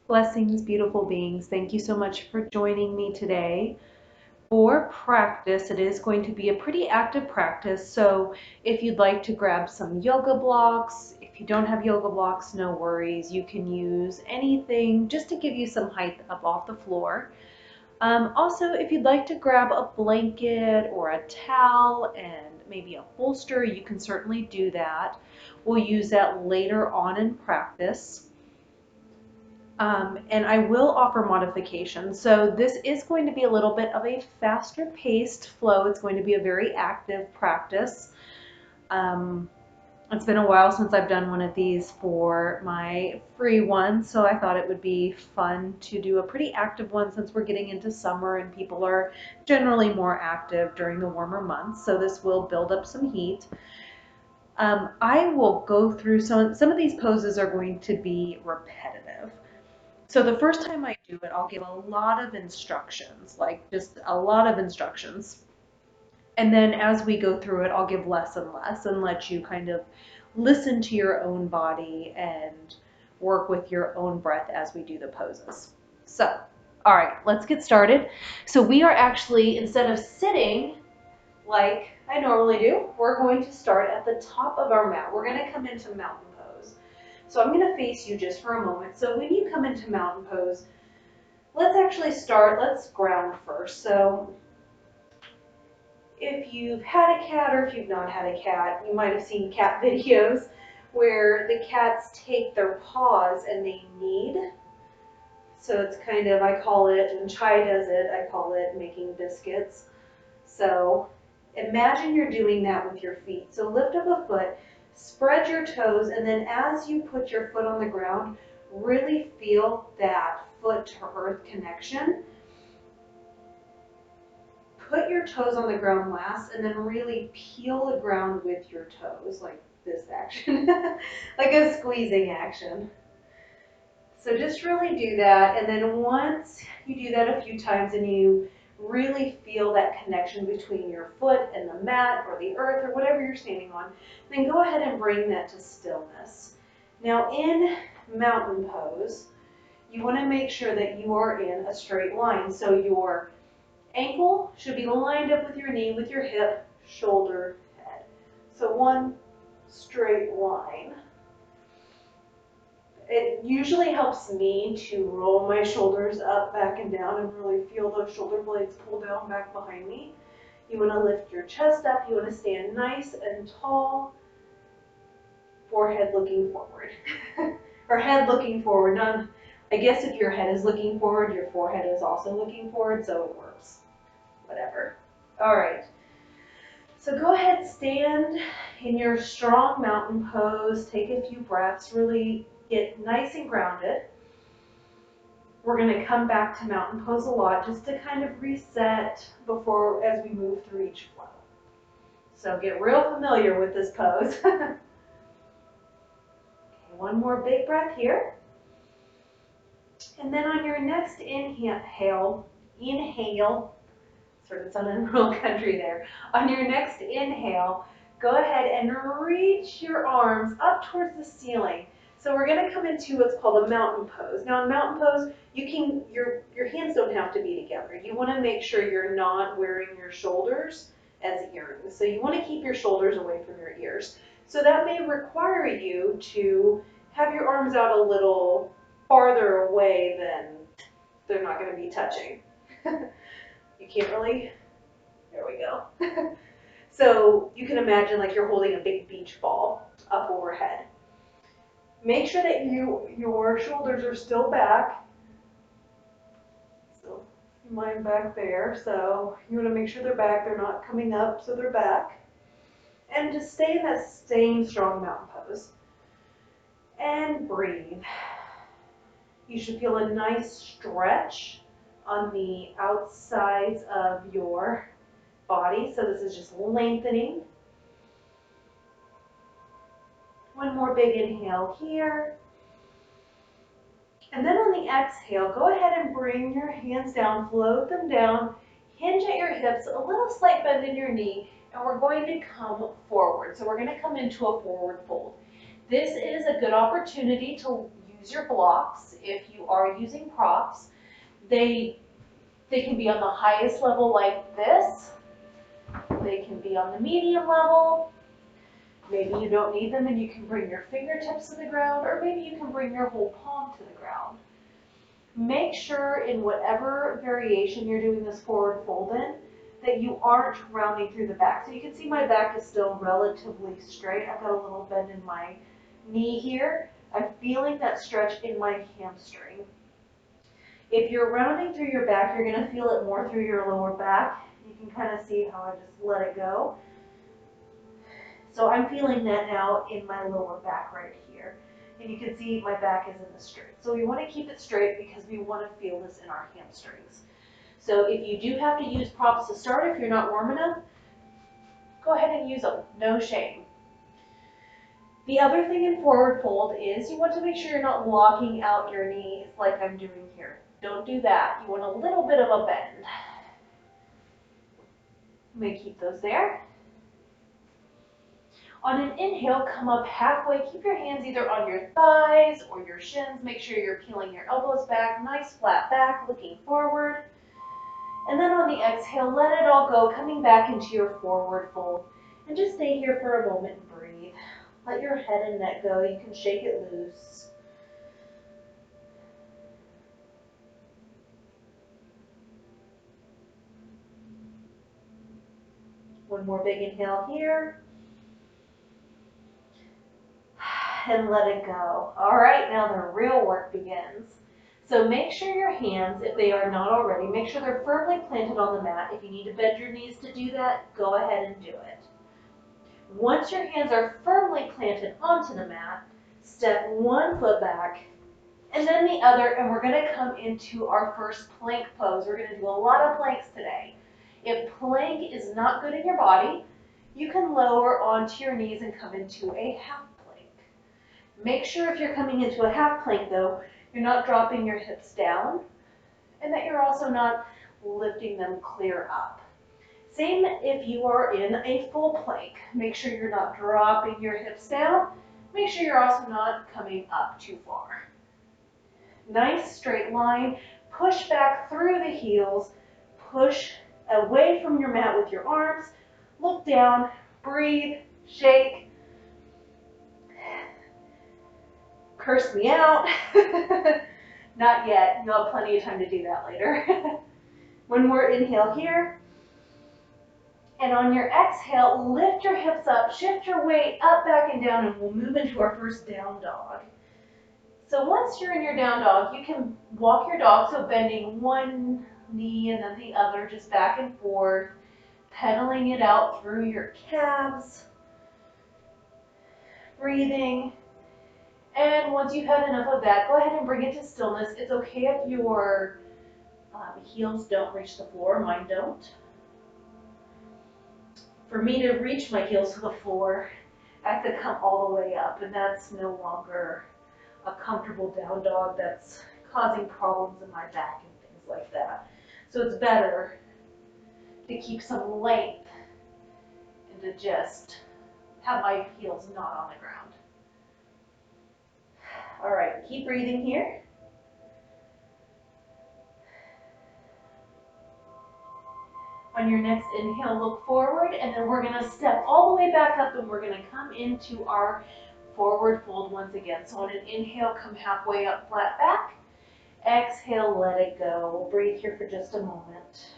Blessings, beautiful beings. Thank you so much for joining me today. For practice, it is going to be a pretty active practice. So if you'd like to grab some yoga blocks, if you don't have yoga blocks, no worries. You can use anything just to give you some height up off the floor. Also, if you'd like to grab a blanket or a towel and maybe a bolster, you can certainly do that. We'll use that later on in practice. And I will offer modifications. So this is going to be a little bit of a faster paced flow. It's going to be a very active practice. It's been a while since I've done one of these for my free one, so I thought it would be fun to do a pretty active one since we're getting into summer and people are generally more active during the warmer months. So this will build up some heat. I will go through some of these poses are going to be repetitive. So the first time I do it, I'll give a lot of instructions, like just a lot of instructions. And then as we go through it, I'll give less and let you kind of listen to your own body and work with your own breath as we do the poses. So, all right, let's get started. So we are actually, instead of sitting like I normally do, we're going to start at the top of our mat. We're going to come into mountain pose. So I'm going to face you just for a moment. So when you come into mountain pose, let's ground first. So if you've had a cat or if you've not had a cat, you might have seen cat videos where the cats take their paws and they knead. So it's kind of, I call it, when Chai does it, I call it making biscuits. So imagine you're doing that with your feet. So lift up a foot, spread your toes, and then as you put your foot on the ground, really feel that foot to earth connection. Put your toes on the ground last, and then really peel the ground with your toes, like this action, like a squeezing action. So just really do that, and then once you do that a few times and you really feel that connection between your foot and the mat or the earth or whatever you're standing on, then go ahead and bring that to stillness. Now in mountain pose, you want to make sure that you are in a straight line. So your ankle should be lined up with your knee, with your hip, shoulder, head. So one straight line. It usually helps me to roll my shoulders up, back, and down and really feel those shoulder blades pull down back behind me. You want to lift your chest up. You want to stand nice and tall, forehead looking forward. Or head looking forward. I guess if your head is looking forward, your forehead is also looking forward, so it works. Whatever. All right. So go ahead, stand in your strong mountain pose. Take a few breaths. Really get nice and grounded. We're going to come back to mountain pose a lot just to kind of reset as we move through each flow. So get real familiar with this pose. Okay, one more big breath here. And then on your next inhale, sort of sounded in rural country there. On your next inhale, go ahead and reach your arms up towards the ceiling. So we're going to come into what's called a mountain pose. Now in mountain pose, your hands don't have to be together. You want to make sure you're not wearing your shoulders as earrings. So you want to keep your shoulders away from your ears. So that may require you to have your arms out a little farther away than they're not going to be touching. You can't really, there we go. So you can imagine like you're holding a big beach ball up overhead. Make sure that your shoulders are still back. So mine back there. So you want to make sure they're back. They're not coming up, so they're back. And just stay in that same strong mountain pose. And breathe. You should feel a nice stretch on the outsides of your body. So this is just lengthening. One more big inhale here. And then on the exhale, go ahead and bring your hands down, float them down, hinge at your hips, a little slight bend in your knee, and we're going to come forward. So we're going to come into a forward fold. This is a good opportunity to use your blocks. If you are using props, they can be on the highest level like this. They can be on the medium level. Maybe you don't need them and you can bring your fingertips to the ground, or maybe you can bring your whole palm to the ground. Make sure in whatever variation you're doing this forward fold in, that you aren't rounding through the back. So you can see my back is still relatively straight. I've got a little bend in my knee here. I'm feeling that stretch in my hamstring. If you're rounding through your back, you're going to feel it more through your lower back. You can kind of see how I just let it go. So I'm feeling that now in my lower back right here. And you can see my back is in the straight. So we want to keep it straight because we want to feel this in our hamstrings. So if you do have to use props to start, if you're not warm enough, go ahead and use them. No shame. The other thing in forward fold is you want to make sure you're not locking out your knees like I'm doing here. Don't do that. You want a little bit of a bend. I'm going to keep those there. On an inhale, come up halfway. Keep your hands either on your thighs or your shins. Make sure you're peeling your elbows back. Nice flat back, looking forward. And then on the exhale, let it all go, coming back into your forward fold. And just stay here for a moment and breathe. Let your head and neck go. You can shake it loose. One more big inhale here. And let it go. All right, now the real work begins. So make sure your hands, if they are not already, make sure they're firmly planted on the mat. If you need to bend your knees to do that, go ahead and do it. Once your hands are firmly planted onto the mat, step one foot back and then the other, and we're going to come into our first plank pose. We're going to do a lot of planks today. If plank is not good in your body, you can lower onto your knees and come into a half plank. Make sure if you're coming into a half plank though, you're not dropping your hips down and that you're also not lifting them clear up. Same if you are in a full plank. Make sure you're not dropping your hips down. Make sure you're also not coming up too far. Nice straight line. Push back through the heels. Push away from your mat with your arms. Look down. Breathe. Shake. Curse me out. Not yet. You'll have plenty of time to do that later. One more inhale here. And on your exhale, lift your hips up, shift your weight up, back, and down, and we'll move into our first down dog. So once you're in your down dog, you can walk your dog, so bending one knee and then the other, just back and forth, pedaling it out through your calves, breathing. And once you've had enough of that, go ahead and bring it to stillness. It's okay if your heels don't reach the floor, mine don't. For me to reach my heels to the floor, I have to come all the way up, and that's no longer a comfortable down dog. That's causing problems in my back and things like that. So it's better to keep some length and to just have my heels not on the ground. All right, keep breathing here. On your next inhale, look forward, and then we're going to step all the way back up, and we're going to come into our forward fold once again. So on an inhale, come halfway up, flat back. Exhale, let it go. We'll breathe here for just a moment.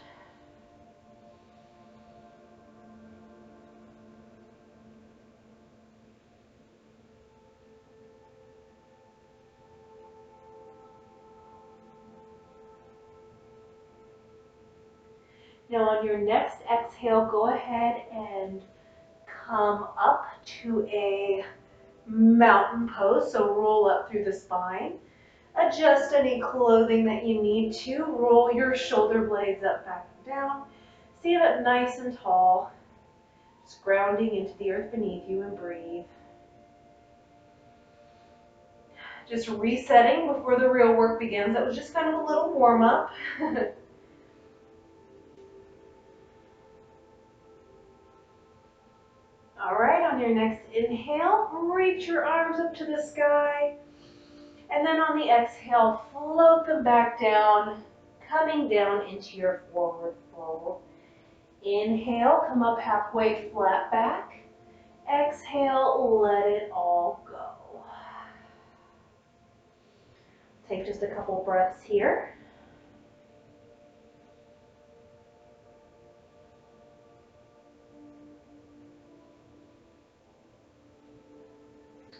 Now on your next exhale, go ahead and come up to a mountain pose. So roll up through the spine. Adjust any clothing that you need to. Roll your shoulder blades up, back, and down. Stand up nice and tall. Just grounding into the earth beneath you, and breathe. Just resetting before the real work begins. That was just kind of a little warm up. All right, on your next inhale, reach your arms up to the sky. And then on the exhale, float them back down, coming down into your forward fold. Inhale, come up halfway, flat back. Exhale, let it all go. Take just a couple breaths here.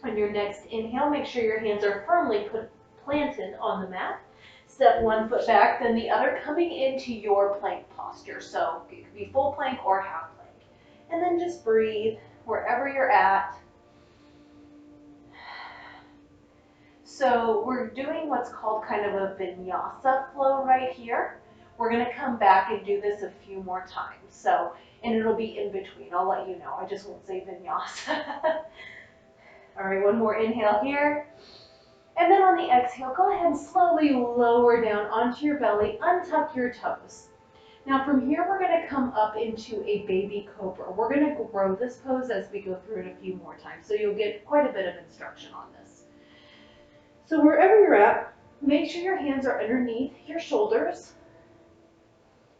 On your next inhale, make sure your hands are firmly planted on the mat. Step one foot back, then the other, coming into your plank posture. So it could be full plank or half plank. And then just breathe wherever you're at. So we're doing what's called kind of a Vinyasa Flow right here. We're going to come back and do this a few more times. So, and it'll be in between. I'll let you know. I just won't say Vinyasa. All right, one more inhale here. And then on the exhale, go ahead and slowly lower down onto your belly, untuck your toes. Now from here, we're going to come up into a baby cobra. We're going to grow this pose as we go through it a few more times, so you'll get quite a bit of instruction on this. So wherever you're at, make sure your hands are underneath your shoulders.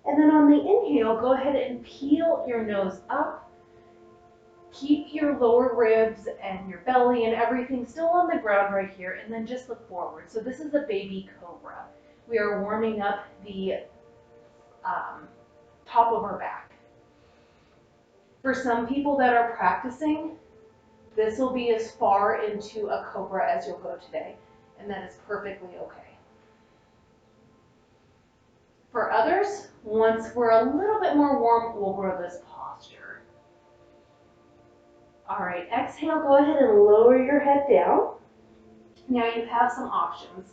And then on the inhale, go ahead and peel your nose up. Keep your lower ribs and your belly and everything still on the ground right here, and then just look forward. So this is a baby cobra. We are warming up the top of our back. For some people that are practicing, this will be as far into a cobra as you'll go today, and that is perfectly okay. For others, once we're a little bit more warm, we'll grow this posture. All right, exhale, go ahead and lower your head down. Now you have some options.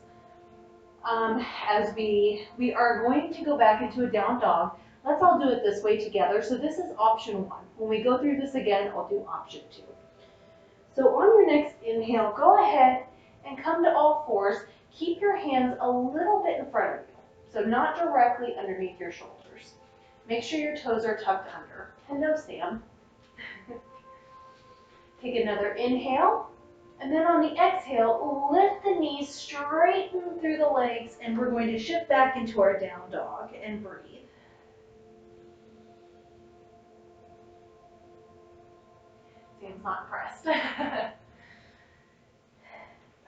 As we are going to go back into a down dog, let's all do it this way together. So this is option one. When we go through this again, I'll do option two. So on your next inhale, go ahead and come to all fours. Keep your hands a little bit in front of you, so not directly underneath your shoulders. Make sure your toes are tucked under. Hello, Sam. Take another inhale, and then on the exhale, lift the knees, straighten through the legs, and we're going to shift back into our down dog and breathe. Sam's not impressed.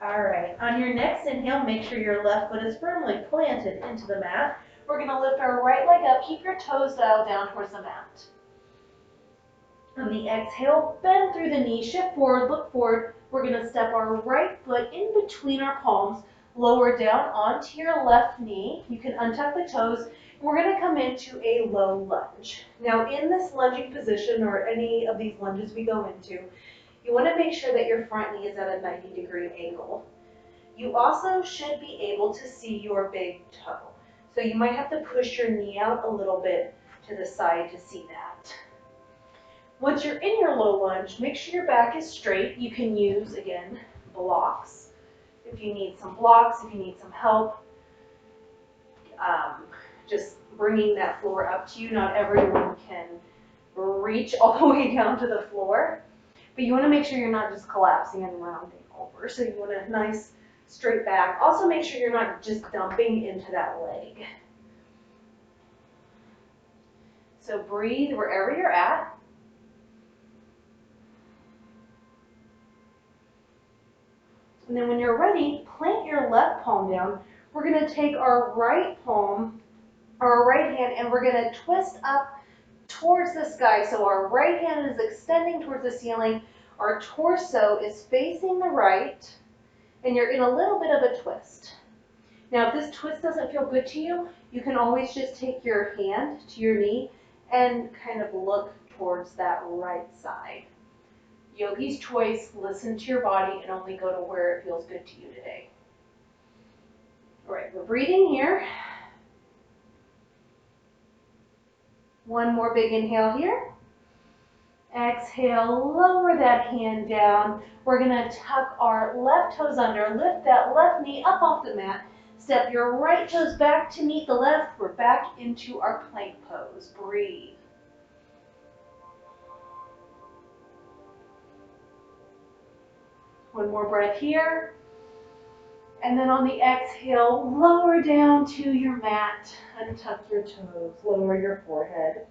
All right, on your next inhale, make sure your left foot is firmly planted into the mat. We're going to lift our right leg up. Keep your toes dialed down towards the mat. On the exhale, bend through the knee, shift forward, look forward. We're going to step our right foot in between our palms, lower down onto your left knee. You can untuck the toes. And we're going to come into a low lunge. Now in this lunging position, or any of these lunges we go into, you want to make sure that your front knee is at a 90-degree angle. You also should be able to see your big toe. So you might have to push your knee out a little bit to the side to see that. Once you're in your low lunge, make sure your back is straight. You can use, again, blocks. If you need some blocks, if you need some help, just bringing that floor up to you. Not everyone can reach all the way down to the floor, but you want to make sure you're not just collapsing and rounding over. So you want a nice straight back. Also make sure you're not just dumping into that leg. So breathe wherever you're at. And then when you're ready, plant your left palm down. We're going to take our right palm, our right hand, and we're going to twist up towards the sky. So our right hand is extending towards the ceiling. Our torso is facing the right, and you're in a little bit of a twist. Now, if this twist doesn't feel good to you, you can always just take your hand to your knee and kind of look towards that right side. Yogi's choice, listen to your body and only go to where it feels good to you today. All right, we're breathing here. One more big inhale here. Exhale, lower that hand down. We're going to tuck our left toes under, lift that left knee up off the mat. Step your right toes back to meet the left. We're back into our plank pose. Breathe. One more breath here. And then on the exhale, lower down to your mat, untuck your toes, lower your forehead.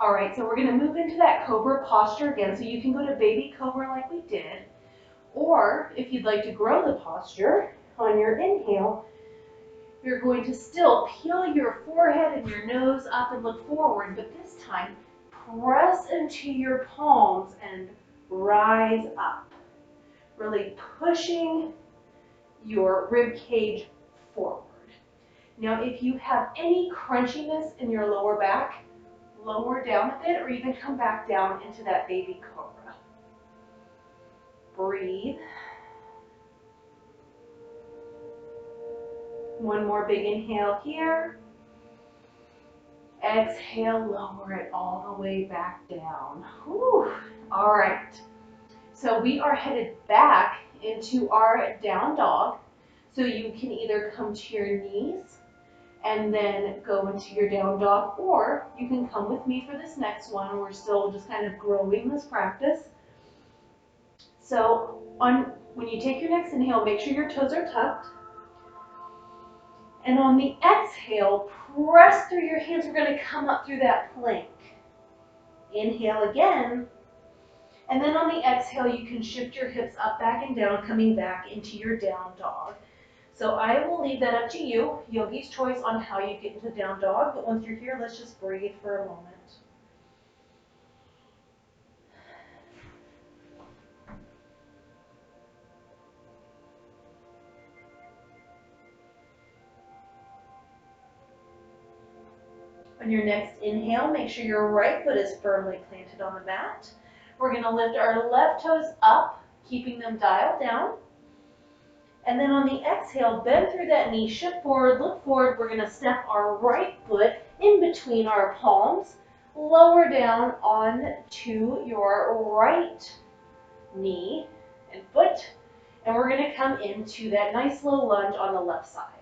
All right, so we're gonna move into that Cobra posture again. So you can go to baby Cobra like we did, or if you'd like to grow the posture, on your inhale, you're going to still peel your forehead and your nose up and look forward, but this time, press into your palms and rise up, really pushing your rib cage forward. Now, if you have any crunchiness in your lower back, lower down a bit or even come back down into that baby cobra. Breathe. One more big inhale here. Exhale, lower it all the way back down. Whew. All right. So we are headed back into our down dog. So you can either come to your knees and then go into your down dog, or you can come with me for this next one. We're still just kind of growing this practice. So when you take your next inhale, make sure your toes are tucked. And on the exhale, press through your hands. We're going to come up through that plank. Inhale again. And then on the exhale, you can shift your hips up, back, and down, coming back into your down dog. So I will leave that up to you, yogi's choice on how you get into down dog. But once you're here, let's just breathe for a moment. On your next inhale, make sure your right foot is firmly planted on the mat. We're going to lift our left toes up, keeping them dialed down. And then on the exhale, bend through that knee, shift forward, look forward. We're going to step our right foot in between our palms, lower down onto your right knee and foot. And we're going to come into that nice low lunge on the left side.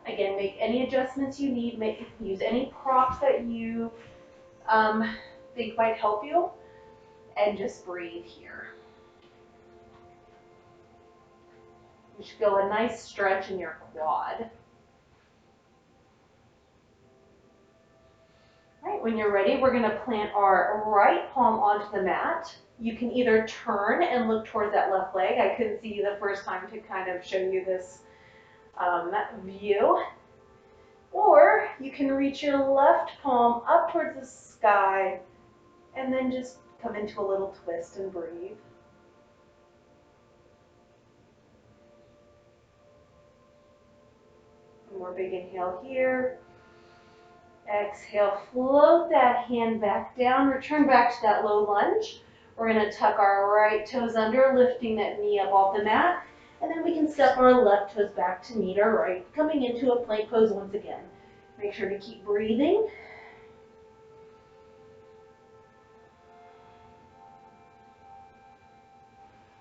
Again, make any adjustments you need. Use any props that you think might help you. And just breathe here. You should feel a nice stretch in your quad. All right, when you're ready, we're going to plant our right palm onto the mat. You can either turn and look towards that left leg. I couldn't see you the first time to kind of show you this view. Or you can reach your left palm up towards the sky and then just come into a little twist and breathe. One more big inhale here. Exhale, float that hand back down, return back to that low lunge. We're going to tuck our right toes under, lifting that knee up off the mat, and then we can step our left toes back to meet our right, coming into a plank pose once again. Make sure to keep breathing.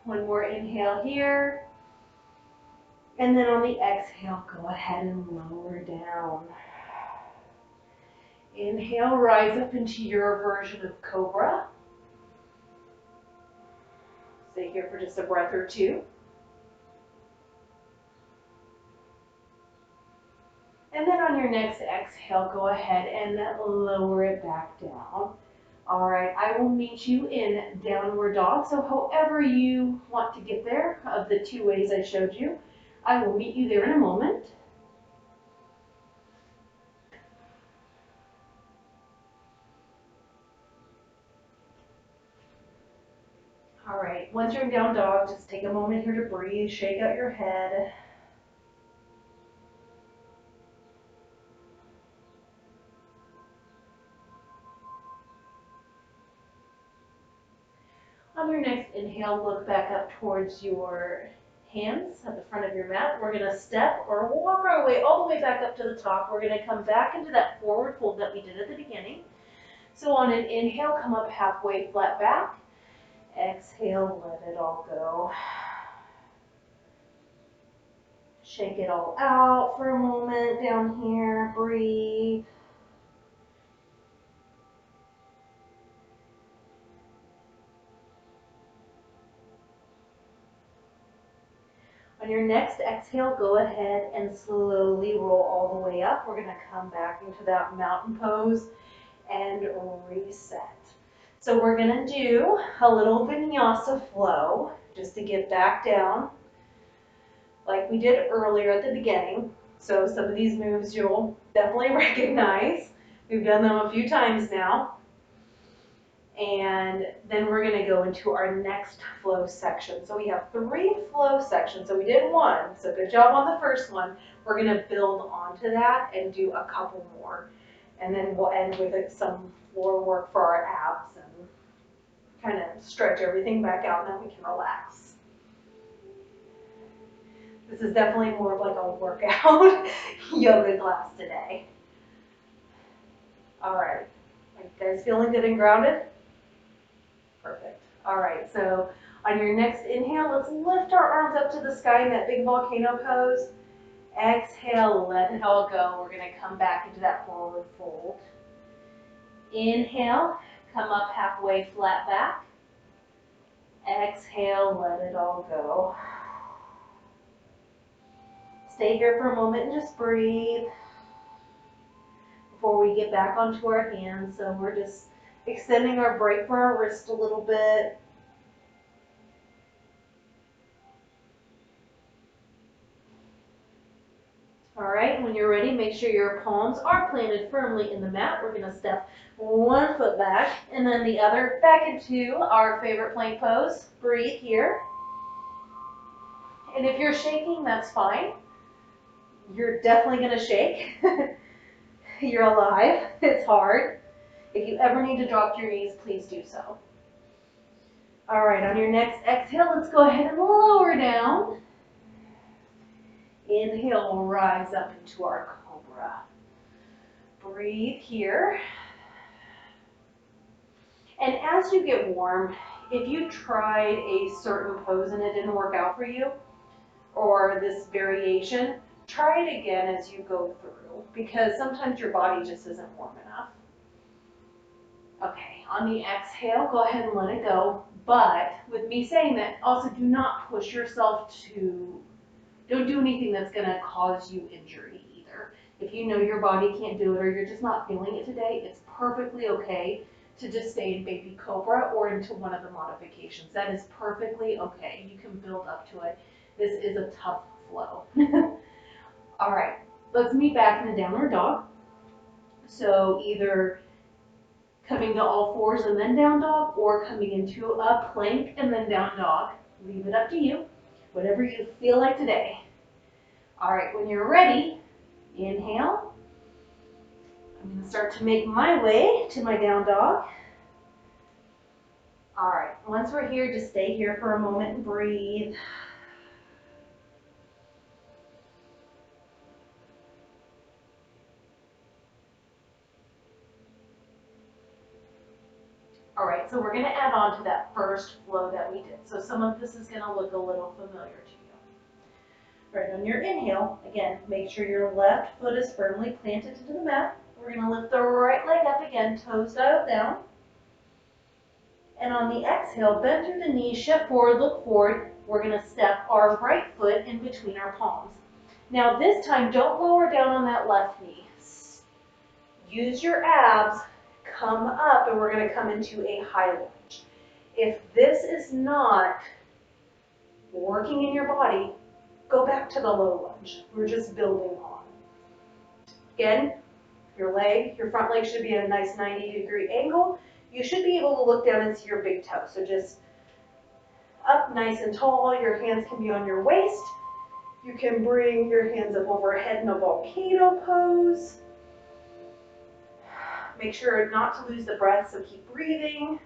One more inhale here. And then on the exhale, go ahead and lower down. Inhale, rise up into your version of Cobra. Stay here for just a breath or two. And then on your next exhale, go ahead and lower it back down. All right, I will meet you in downward dog. So however you want to get there, of the two ways I showed you, I will meet you there in a moment. All right, once you're in down dog, just take a moment here to breathe, shake out your head. On your next inhale, look back up towards your hands at the front of your mat. We're going to step or walk our way all the way back up to the top. We're going to come back into that forward fold that we did at the beginning. So on an inhale, come up halfway, flat back. Exhale, let it all go. Shake it all out for a moment down here. Breathe. next exhale, go ahead and slowly roll all the way up. We're going to come back into that mountain pose and reset. So we're going to do a little Vinyasa Flow just to get back down like we did earlier at the beginning. So some of these moves you'll definitely recognize. We've done them a few times now. And then we're going to go into our next flow section. So we have 3 flow sections. So we did 1. So good job on the first one. We're going to build onto that and do a couple more. And then we'll end with some floor work for our abs and kind of stretch everything back out, and then we can relax. This is definitely more of like a workout yoga class today. All right. Are you guys feeling good and grounded? Perfect. All right, so on your next inhale, let's lift our arms up to the sky in that big volcano pose. Exhale, let it all go. We're going to come back into that forward fold. Inhale, come up halfway, flat back. Exhale, let it all go. Stay here for a moment and just breathe before we get back onto our hands. So we're just extending our break for our wrist a little bit. All right, when you're ready, make sure your palms are planted firmly in the mat. We're going to step one foot back and then the other back into our favorite plank pose. Breathe here. And if you're shaking, that's fine. You're definitely going to shake. You're alive. It's hard. If you ever need to drop your knees, please do so. All right, on your next exhale, let's go ahead and lower down. Inhale, rise up into our Cobra. Breathe here. And as you get warm, if you tried a certain pose and it didn't work out for you, or this variation, try it again as you go through, because sometimes your body just isn't warm enough. Okay, on the exhale, go ahead and let it go. But with me saying that, also do not push yourself to, don't do anything that's going to cause you injury either. If you know your body can't do it or you're just not feeling it today, it's perfectly okay to just stay in baby Cobra or into one of the modifications. That is perfectly okay. You can build up to it. This is a tough flow. All right, let's meet back in the downward dog. So either coming to all fours and then down dog, or coming into a plank and then down dog. Leave it up to you, whatever you feel like today. All right, when you're ready, inhale. I'm going to start to make my way to my down dog. All right, once we're here, just stay here for a moment and breathe. All right, so we're going to add on to that first flow that we did. So some of this is going to look a little familiar to you. Right, on your inhale, again, make sure your left foot is firmly planted into the mat. We're going to lift the right leg up again, toes dialed down. And on the exhale, bend through the knees, shift forward, look forward. We're going to step our right foot in between our palms. Now this time, don't lower down on that left knee. Use your abs. Come up, and we're going to come into a high lunge. If this is not working in your body, go back to the low lunge. We're just building on. Again, your front leg should be at a nice 90-degree angle. You should be able to look down and see your big toe. So just up nice and tall. Your hands can be on your waist. You can bring your hands up overhead in a volcano pose. Make sure not to lose the breath, so keep breathing.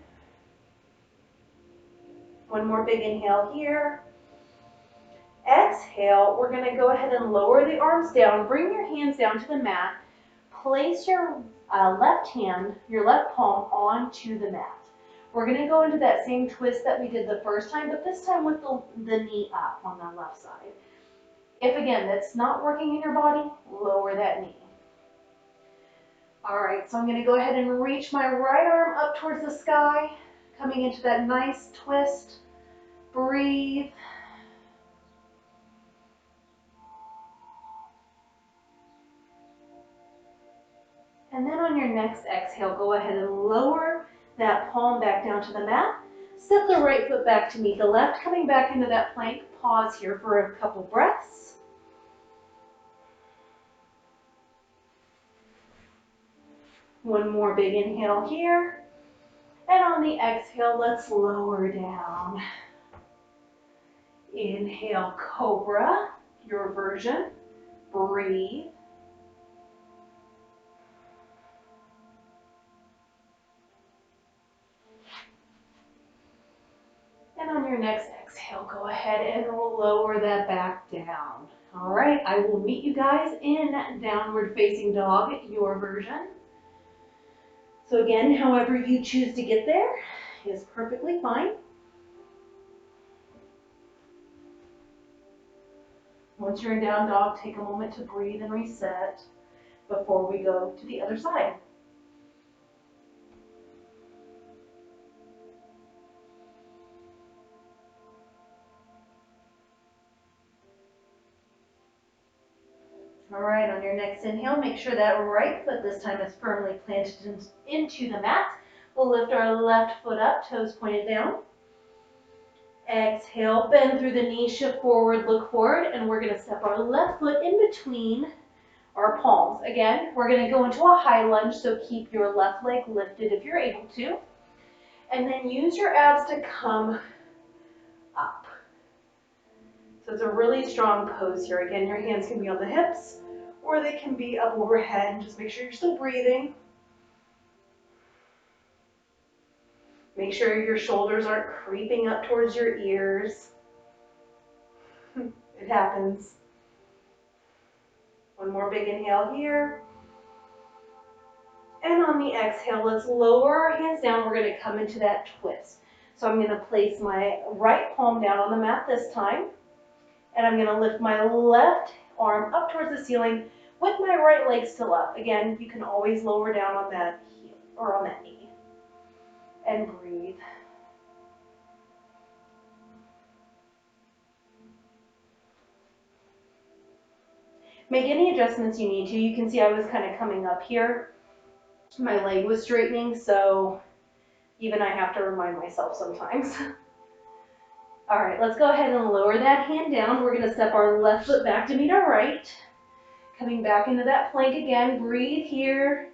One more big inhale here. Exhale, we're going to go ahead and lower the arms down. Bring your hands down to the mat. Place your left hand, your left palm onto the mat. We're going to go into that same twist that we did the first time, but this time with the knee up on the left side. If again, that's not working in your body, lower that knee. All right, so I'm going to go ahead and reach my right arm up towards the sky, coming into that nice twist. Breathe. And then on your next exhale, go ahead and lower that palm back down to the mat. Step the right foot back to meet the left, coming back into that plank. Pause here for a couple breaths. One more big inhale here. And on the exhale, let's lower down. Inhale, Cobra, your version. Breathe. And on your next exhale, go ahead and lower that back down. All right, I will meet you guys in downward facing dog, your version. So again, however you choose to get there is perfectly fine. Once you're in down dog, take a moment to breathe and reset before we go to the other side. All right, on your next inhale, make sure that right foot this time is firmly planted into the mat. We'll lift our left foot up, toes pointed down. Exhale, bend through the knees, shift forward, look forward, and we're going to step our left foot in between our palms. Again, we're going to go into a high lunge, so keep your left leg lifted if you're able to. And then use your abs to come up. So it's a really strong pose here. Again, your hands can be on the hips or they can be up overhead. Just make sure you're still breathing. Make sure your shoulders aren't creeping up towards your ears. It happens. One more big inhale here. And on the exhale, let's lower our hands down. We're going to come into that twist. So I'm going to place my right palm down on the mat this time. And I'm going to lift my left arm up towards the ceiling with my right leg still up. Again, you can always lower down on that heel or on that knee. And breathe. Make any adjustments you need to. You can see I was kind of coming up here. My leg was straightening, so even I have to remind myself sometimes. All right, let's go ahead and lower that hand down. We're going to step our left foot back to meet our right. Coming back into that plank again. Breathe here.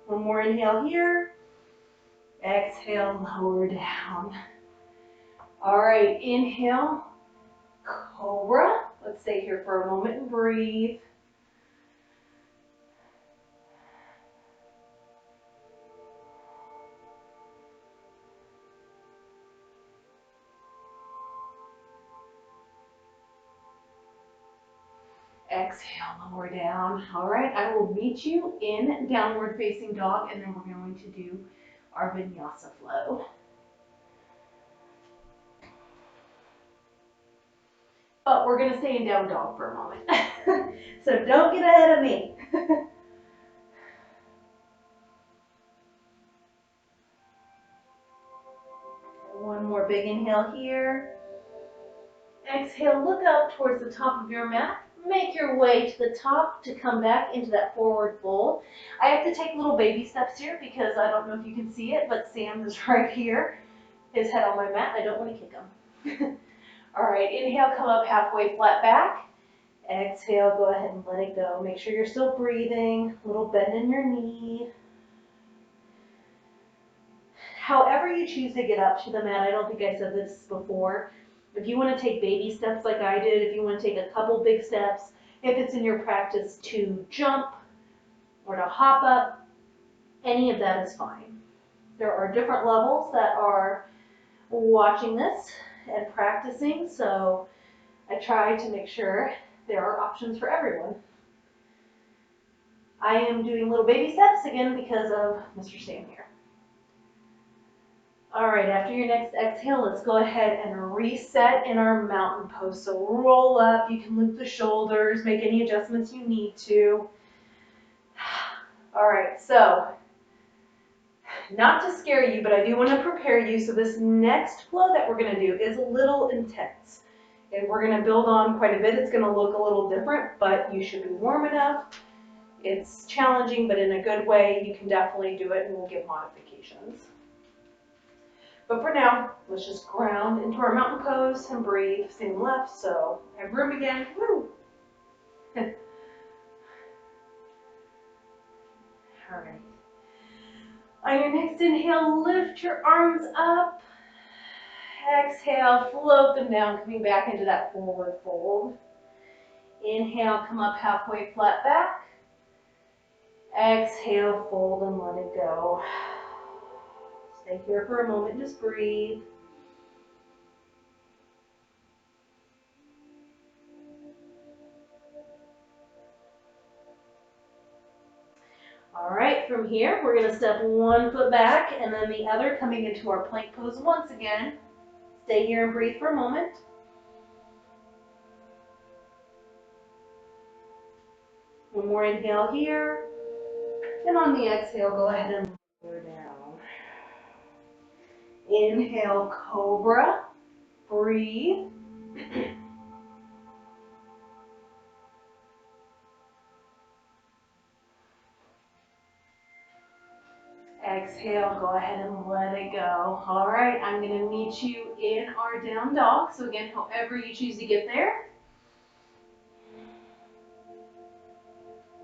One more inhale here. Exhale, lower down. All right, inhale, Cobra. Let's stay here for a moment and breathe. Exhale, lower down. All right, I will meet you in downward facing dog, and then we're going to do our Vinyasa Flow. But we're going to stay in down dog for a moment. So don't get ahead of me. One more big inhale here. Exhale, look up towards the top of your mat. Make your way to the top to come back into that forward fold. I have to take little baby steps here because I don't know if you can see it, but Sam is right here. His head on my mat. I don't want to kick him. All right, inhale, come up halfway flat back. Exhale, go ahead and let it go. Make sure you're still breathing. A little bend in your knee. However you choose to get up to the mat, I don't think I said this before. If you want to take baby steps like I did, if you want to take a couple big steps, if it's in your practice to jump or to hop up, any of that is fine. There are different levels that are watching this and practicing, so I try to make sure there are options for everyone. I am doing little baby steps again because of Mr. Sam here. All right, after your next exhale, let's go ahead and reset in our mountain pose. So roll up, you can lift the shoulders, make any adjustments you need to. All right, so not to scare you, but I do want to prepare you. So this next flow that we're going to do is a little intense. And we're going to build on quite a bit. It's going to look a little different, but you should be warm enough. It's challenging, but in a good way. You can definitely do it, and we'll give modifications. But for now, let's just ground into our mountain pose and breathe. Same left, so I have room again. Woo! All right. On your next inhale, lift your arms up. Exhale, float them down, coming back into that forward fold. Inhale, come up halfway, flat back. Exhale, fold and let it go. Stay here for a moment, just breathe. All right, from here, we're gonna step one foot back and then the other coming into our plank pose once again. Stay here and breathe for a moment. One more inhale here. And on the exhale, go ahead and lower down. Inhale, Cobra. Breathe. Exhale, go ahead and let it go. All right, I'm going to meet you in our down dog. So again, however you choose to get there.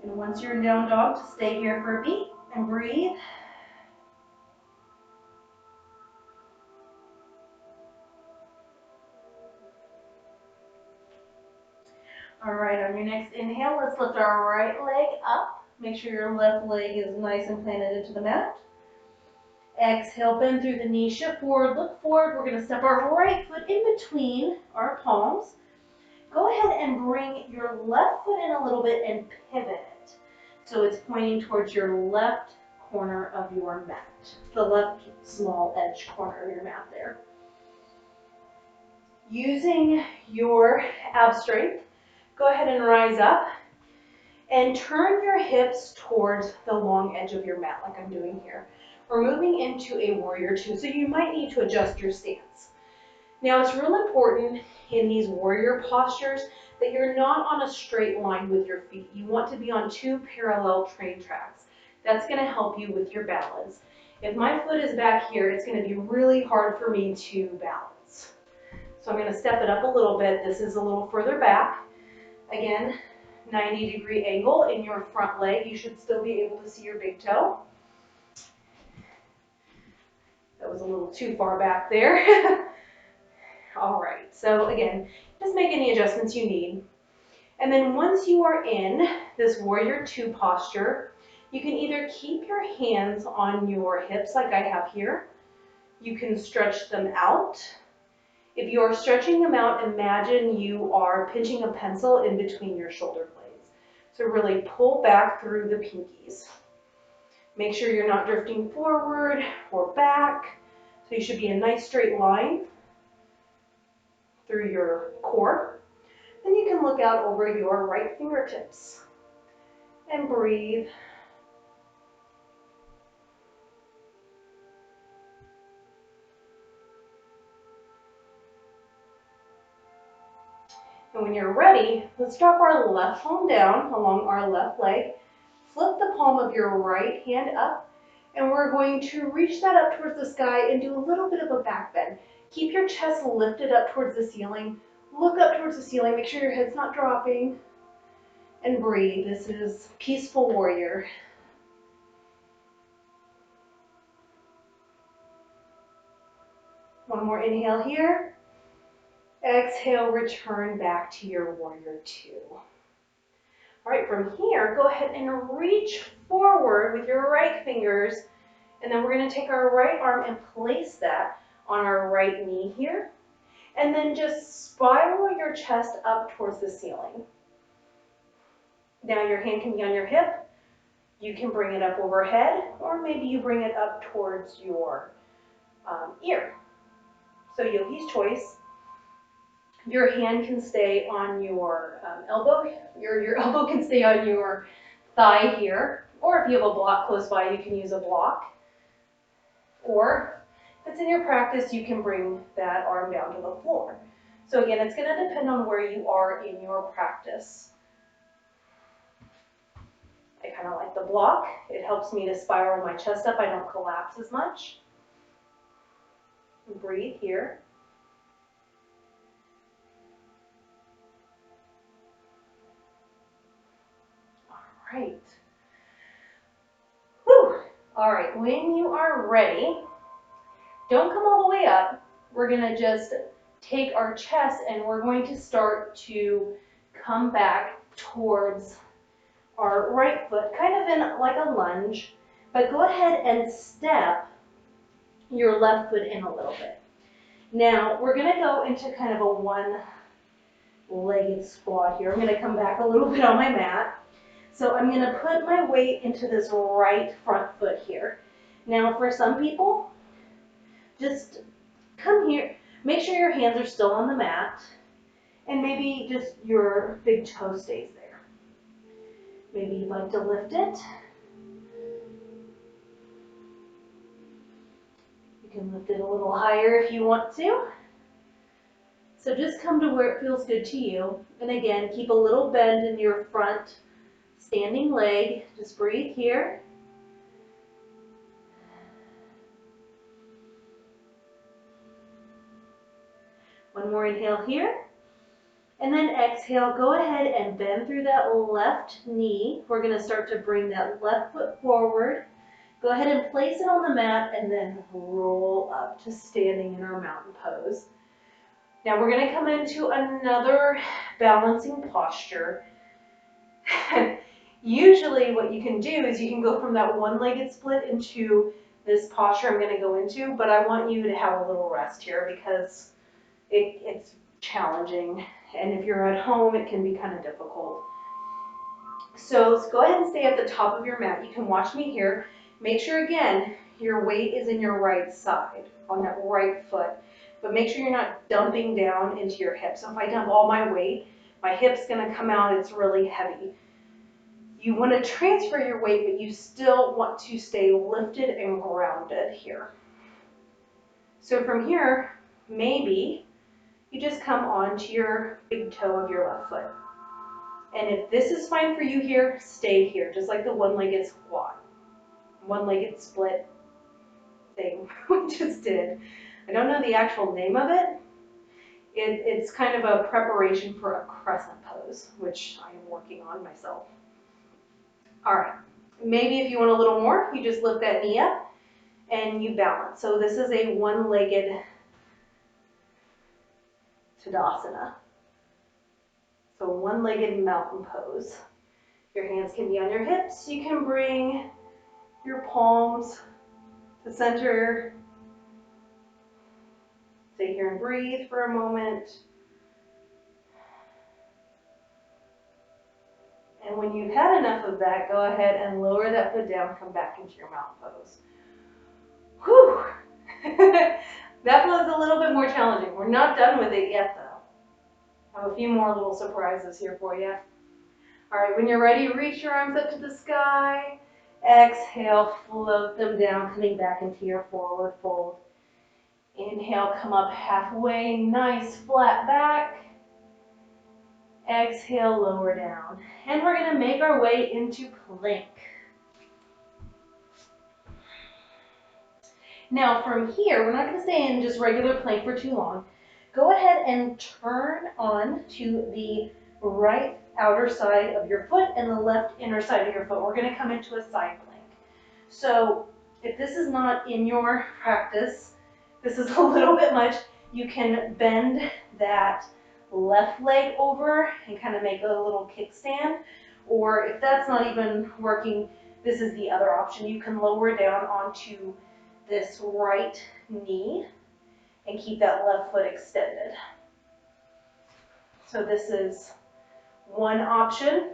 And once you're in down dog, just stay here for a beat and breathe. All right, on your next inhale, let's lift our right leg up. Make sure your left leg is nice and planted into the mat. Exhale, bend through the knees, shift forward, look forward. We're going to step our right foot in between our palms. Go ahead and bring your left foot in a little bit and pivot it. So it's pointing towards your left corner of your mat, the left small edge corner of your mat there. Using your ab strength, go ahead and rise up and turn your hips towards the long edge of your mat like I'm doing here. We're moving into a warrior two, so you might need to adjust your stance. Now it's real important in these warrior postures that you're not on a straight line with your feet. You want to be on two parallel train tracks. That's going to help you with your balance. If my foot is back here, it's going to be really hard for me to balance. So I'm going to step it up a little bit. This is a little further back. Again, 90-degree angle in your front leg. You should still be able to see your big toe. That was a little too far back there. All right, so again, just make any adjustments you need. And then once you are in this warrior two posture, you can either keep your hands on your hips like I have here. You can stretch them out. If you are stretching them out, imagine you are pinching a pencil in between your shoulder blades. So really pull back through the pinkies. Make sure you're not drifting forward or back. So you should be in a nice straight line through your core. Then you can look out over your right fingertips and breathe. And when you're ready, let's drop our left palm down along our left leg. Flip the palm of your right hand up, and we're going to reach that up towards the sky and do a little bit of a back bend. Keep your chest lifted up towards the ceiling. Look up towards the ceiling. Make sure your head's not dropping. And breathe. This is peaceful warrior. One more inhale here. Exhale, return back to your warrior two. All right, from here, go ahead and reach forward with your right fingers, and then we're going to take our right arm and place that on our right knee here, and then just spiral your chest up towards the ceiling. Now your hand can be on your hip. You can bring it up overhead, or maybe you bring it up towards your ear. So yogi's choice. Your hand can stay on your elbow. Your elbow can stay on your thigh here. Or if you have a block close by, you can use a block. Or if it's in your practice, you can bring that arm down to the floor. So again, it's going to depend on where you are in your practice. I kind of like the block. It helps me to spiral my chest up. I don't collapse as much. Breathe here. All right. Whew. All right, when you are ready, don't come all the way up. We're going to just take our chest and we're going to start to come back towards our right foot, kind of in like a lunge, but go ahead and step your left foot in a little bit. Now, we're going to go into kind of a one-legged squat here. I'm going to come back a little bit on my mat. So I'm going to put my weight into this right front foot here. Now, for some people, just come here. Make sure your hands are still on the mat, and maybe just your big toe stays there. Maybe you'd like to lift it. You can lift it a little higher if you want to. So just come to where it feels good to you. And again, keep a little bend in your front standing leg. Just breathe here. One more inhale here. And then exhale, go ahead and bend through that left knee. We're going to start to bring that left foot forward. Go ahead and place it on the mat and then roll up to standing in our mountain pose. Now we're going to come into another balancing posture. Usually what you can do is you can go from that one-legged split into this posture I'm going to go into, but I want you to have a little rest here because it's challenging, and if you're at home it can be kind of difficult. So let's go ahead and stay at the top of your mat. You can watch me here. Make sure again your weight is in your right side on that right foot, but make sure you're not dumping down into your hips. So if I dump all my weight, my hip's going to come out, it's really heavy. You want to transfer your weight, but you still want to stay lifted and grounded here. So from here, maybe you just come onto your big toe of your left foot. And if this is fine for you here, stay here, just like the one-legged squat, one-legged split thing we just did. I don't know the actual name of it. It's kind of a preparation for a crescent pose, which I am working on myself. All right, maybe if you want a little more, you just lift that knee up and you balance. So this is a one-legged Tadasana. So one-legged mountain pose. Your hands can be on your hips. You can bring your palms to center. Stay here and breathe for a moment. And when you've had enough of that, go ahead and lower that foot down, come back into your mountain pose. Whew! That was a little bit more challenging. We're not done with it yet, though. I have a few more little surprises here for you. All right, when you're ready, reach your arms up to the sky. Exhale, float them down, coming back into your forward fold. Inhale, come up halfway, nice flat back. Exhale, lower down. And we're going to make our way into plank. Now from here, we're not going to stay in just regular plank for too long. Go ahead and turn on to the right outer side of your foot and the left inner side of your foot. We're going to come into a side plank. So if this is not in your practice, this is a little bit much, you can bend that left leg over and kind of make a little kickstand. Or if that's not even working, this is the other option. You can lower down onto this right knee and keep that left foot extended. So this is one option.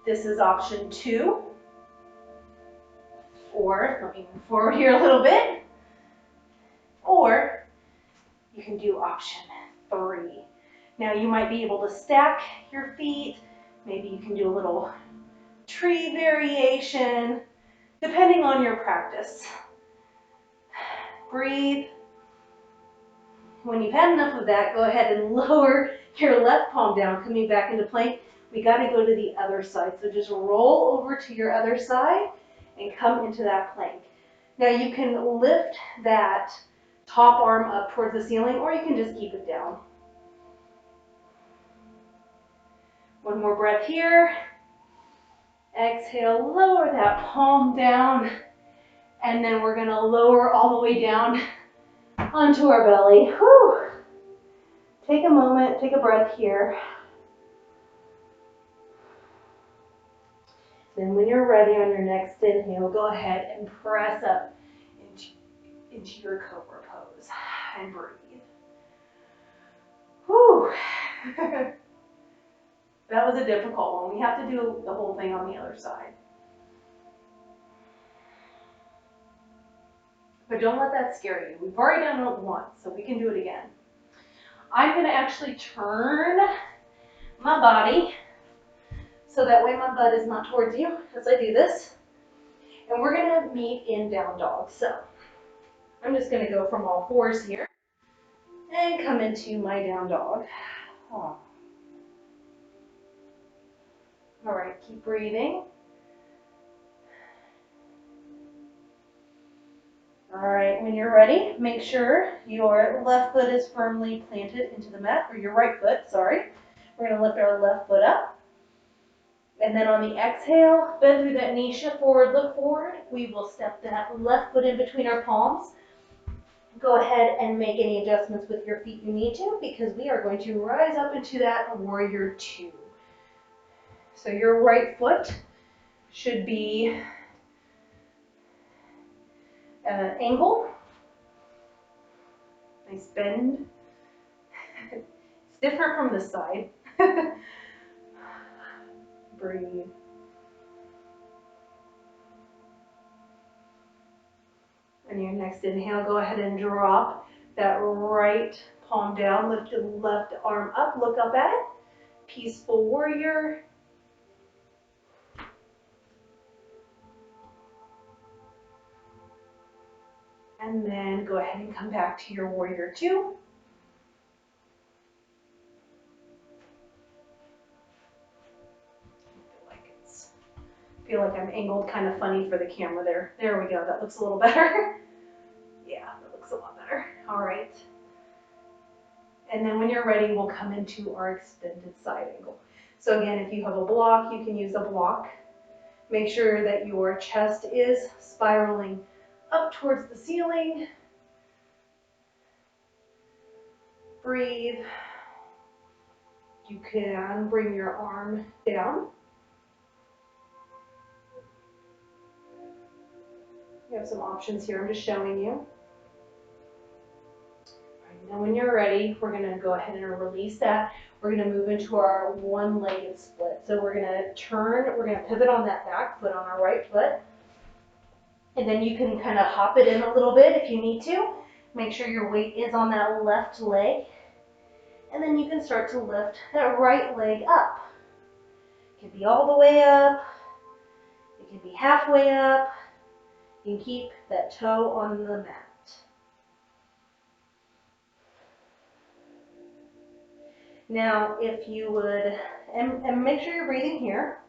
This is option 2. Or, let me move forward here a little bit. Or you can do option 3. Now you might be able to stack your feet. Maybe you can do a little tree variation, depending on your practice. Breathe. When you've had enough of that, go ahead and lower your left palm down, coming back into plank. We got to go to the other side. So just roll over to your other side and come into that plank. Now you can lift that top arm up towards the ceiling, or you can just keep it down. One more breath here. Exhale, lower that palm down. And then we're gonna lower all the way down onto our belly. Whew. Take a moment, take a breath here. Then when you're ready on your next inhale, go ahead and press up into your Cobra pose and breathe. Whew. That was a difficult one. We have to do the whole thing on the other side. But don't let that scare you. We've already done it once, so we can do it again. I'm going to actually turn my body so that way my butt is not towards you as I do this. And we're going to meet in down dog. So I'm just going to go from all fours here and come into my down dog. Oh. All right, keep breathing. All right, when you're ready, make sure your left foot is firmly planted into the mat, or your right foot, sorry. We're going to lift our left foot up. And then on the exhale, bend through that knee, shift forward, look forward. We will step that left foot in between our palms. Go ahead and make any adjustments with your feet you need to, because we are going to rise up into that warrior two. So your right foot should be angle. Nice bend. It's different from this side. Breathe. And your next inhale, go ahead and drop that right palm down, lift your left arm up, look up at it. Peaceful warrior. And then go ahead and come back to your warrior two. Feel like I'm angled kind of funny for the camera there. There we go. That looks a little better. Yeah, that looks a lot better. All right. And then when you're ready, we'll come into our extended side angle. So again, if you have a block, you can use a block. Make sure that your chest is spiraling up towards the ceiling. Breathe. You can bring your arm down. You have some options here. I'm just showing you. All right, now when you're ready, we're going to go ahead and release that. We're going to move into our one-legged split. So we're going to turn, we're going to pivot on that back foot on our right foot. And then you can kind of hop it in a little bit if you need to. Make sure your weight is on that left leg. And then you can start to lift that right leg up. It can be all the way up. It can be halfway up. You can keep that toe on the mat. Now, if you would, and make sure you're breathing here.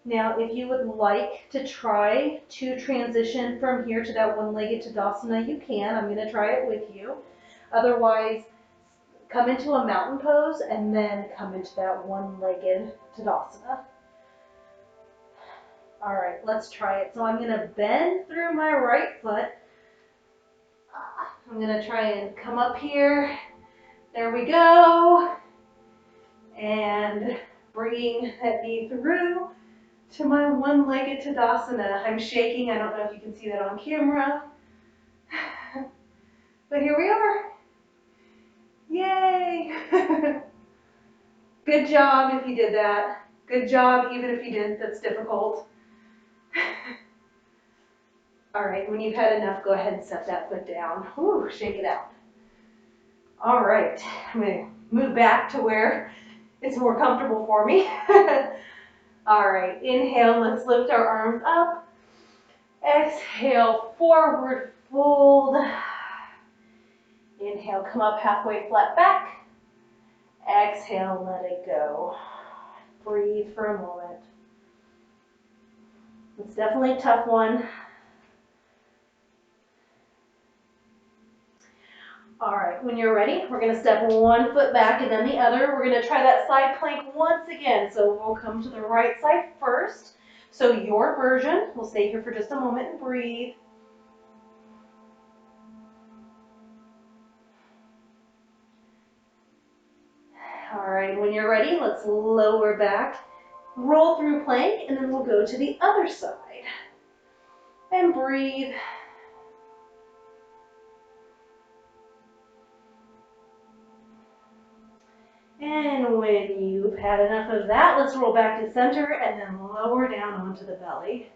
Now, if you would like to try to transition from here to that one-legged Tadasana, you can. I'm going to try it with you. Otherwise, come into a mountain pose and then come into that one-legged Tadasana. All right, let's try it. So I'm going to bend through my right foot. I'm going to try and come up here. There we go. And bringing that knee through to my one-legged Tadasana. I'm shaking. I don't know if you can see that on camera. But here we are. Yay! Good job if you did that. Good job even if you didn't. That's difficult. All right, when you've had enough, go ahead and set that foot down. Whew, shake it out. All right, I'm going to move back to where it's more comfortable for me. All right, inhale, let's lift our arms up. Exhale, forward fold. Inhale, come up halfway, flat back. Exhale, let it go. Breathe for a moment. It's definitely a tough one. All right, when you're ready, we're going to step one foot back and then the other. We're going to try that side plank once again. So we'll come to the right side first. So your version, we'll stay here for just a moment and breathe. All right, when you're ready, let's lower back, roll through plank, and then we'll go to the other side. And breathe. And when you've had enough of that, let's roll back to center and then lower down onto the belly.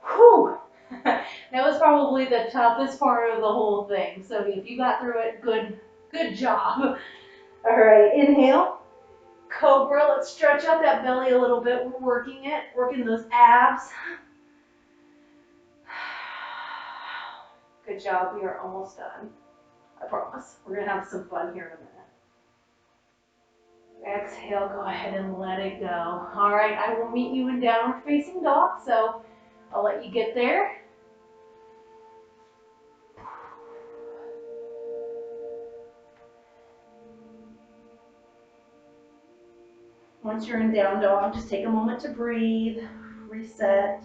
Whew! That was probably the toughest part of the whole thing. So if you got through it, good job. All right, inhale. Cobra, let's stretch out that belly a little bit. We're working it, working those abs. Good job, we are almost done. I promise. We're gonna have some fun here in a minute. Exhale, go ahead and let it go. All right, I will meet you in downward facing dog, so I'll let you get there. Once you're in down dog, just take a moment to breathe, reset.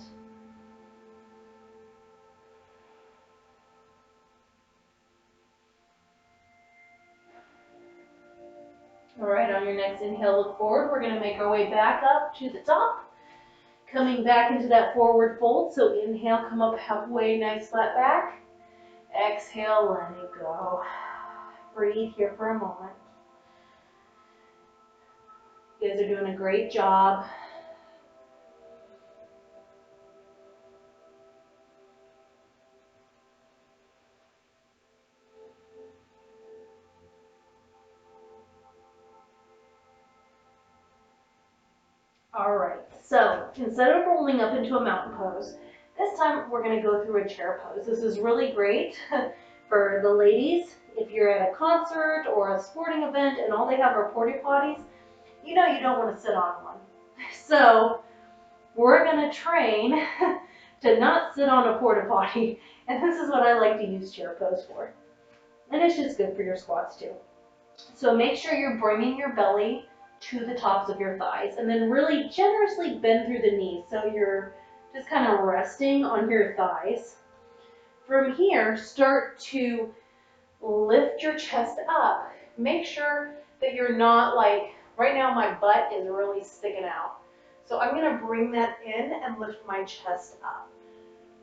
All right, on your next inhale, look forward. We're gonna make our way back up to the top. Coming back into that forward fold. So inhale, come up halfway, nice flat back. Exhale, let it go. Breathe here for a moment. You guys are doing a great job. All right, so instead of rolling up into a mountain pose, this time we're gonna go through a chair pose. This is really great for the ladies. If you're at a concert or a sporting event and all they have are porta potties, you know you don't want to sit on one. So we're gonna train to not sit on a porta potty, and this is what I like to use chair pose for. And it's just good for your squats too. So make sure you're bringing your belly to the tops of your thighs and then really generously bend through the knees so you're just kind of resting on your thighs. From here, start to lift your chest up. Make sure that you're not like, right now my butt is really sticking out. So I'm gonna bring that in and lift my chest up.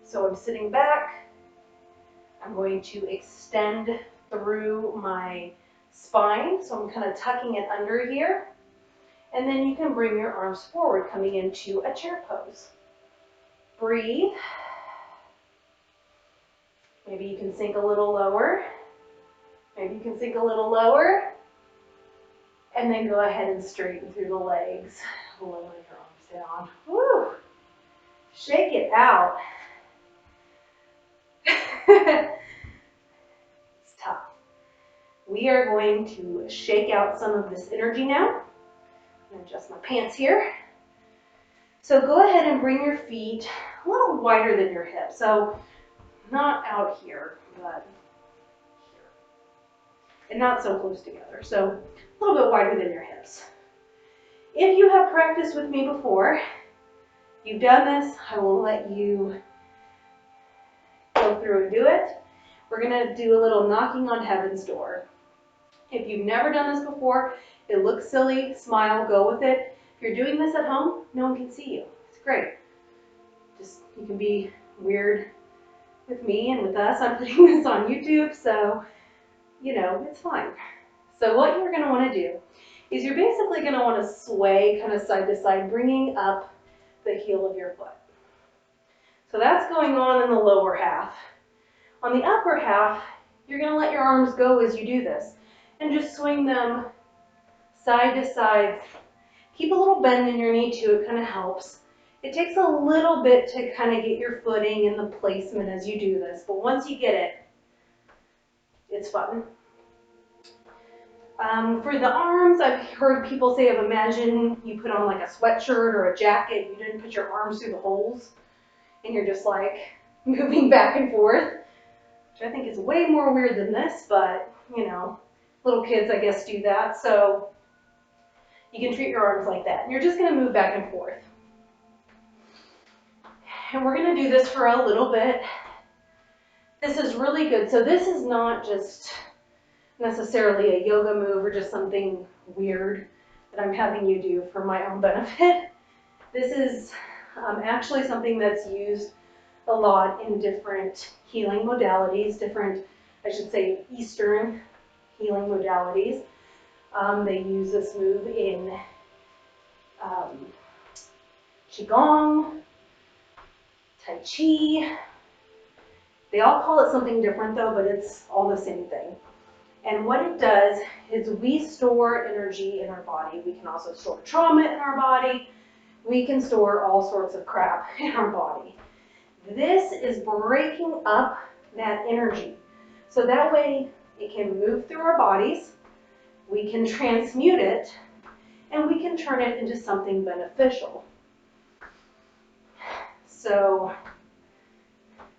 So I'm sitting back. I'm going to extend through my spine. So I'm kind of tucking it under here. And then you can bring your arms forward, coming into a chair pose. Breathe. Maybe you can sink a little lower. Maybe you can sink a little lower. And then go ahead and straighten through the legs. Lower your arms down. Woo! Shake it out. It's tough. We are going to shake out some of this energy now. I'm gonna adjust my pants here. So go ahead and bring your feet a little wider than your hips. So not out here, but here. And not so close together. So a little bit wider than your hips. If you have practiced with me before, you've done this, I will let you go through and do it. We're gonna do a little knocking on heaven's door. If you've never done this before, it looks silly, smile, go with it. If you're doing this at home, no one can see you. It's great. Just, you can be weird with me and with us. I'm putting this on YouTube, so, you know, it's fine. So what you're gonna wanna do is you're basically gonna wanna sway kind of side to side, bringing up the heel of your foot. So that's going on in the lower half. On the upper half, you're gonna let your arms go as you do this and just swing them side to side. Keep a little bend in your knee too, it kind of helps. It takes a little bit to kind of get your footing and the placement as you do this, but once you get it, it's fun. For the arms, I've heard people say, imagine you put on like a sweatshirt or a jacket, you didn't put your arms through the holes, and you're just like moving back and forth, which I think is way more weird than this, but you know, little kids I guess do that. So you can treat your arms like that. And you're just gonna move back and forth. And we're gonna do this for a little bit. This is really good. So this is not just necessarily a yoga move or just something weird that I'm having you do for my own benefit. This is actually something that's used a lot in different healing modalities, I should say, Eastern healing modalities. They use this move in Qigong, Tai Chi. They all call it something different though, but it's all the same thing. And what it does is we store energy in our body. We can also store trauma in our body. We can store all sorts of crap in our body. This is breaking up that energy. So that way it can move through our bodies, we can transmute it, and we can turn it into something beneficial. So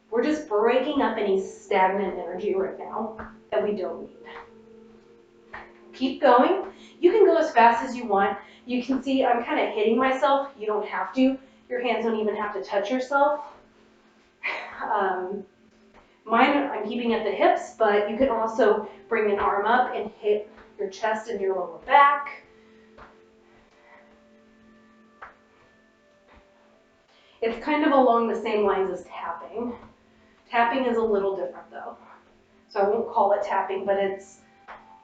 we're just breaking up any stagnant energy right now that we don't need. Keep going. You can go as fast as you want. You can see I'm kind of hitting myself. You don't have to. Your hands don't even have to touch yourself. Mine, I'm keeping at the hips, but you can also bring an arm up and hit your chest and your lower back. It's kind of along the same lines as tapping. Tapping is a little different though. So I won't call it tapping, but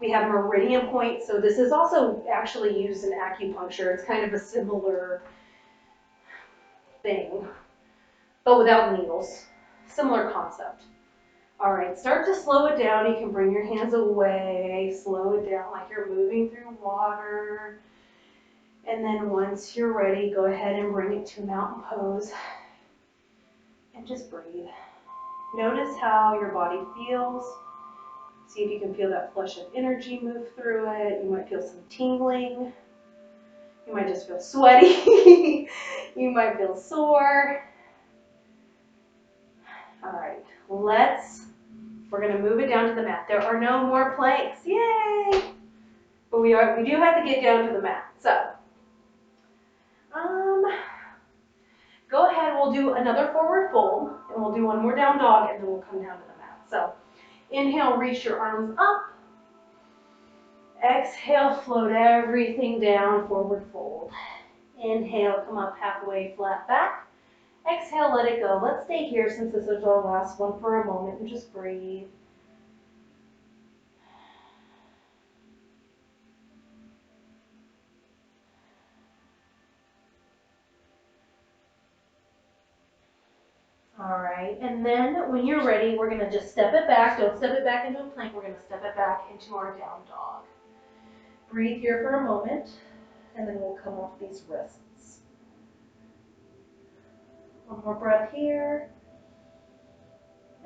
we have meridian points. So this is also actually used in acupuncture. It's kind of a similar thing, but without needles. Similar concept. All right, start to slow it down. You can bring your hands away, slow it down like you're moving through water. And then once you're ready, go ahead and bring it to mountain pose and just breathe. Notice how your body feels. See if you can feel that flush of energy move through it. You might feel some tingling. You might just feel sweaty. You might feel sore. All right, we're gonna move it down to the mat. There are no more planks, yay! But we do have to get down to the mat. So, go ahead, we'll do another forward fold, and we'll do one more down dog, and then we'll come down to the mat. So, inhale, reach your arms up. Exhale, float everything down, forward fold. Inhale, come up halfway, flat back. Exhale, let it go. Let's stay here since this is our last one for a moment and just breathe. All right, and then when you're ready, we're gonna just step it back. Don't step it back into a plank. We're gonna step it back into our down dog. Breathe here for a moment, and then we'll come off these wrists. One more breath here.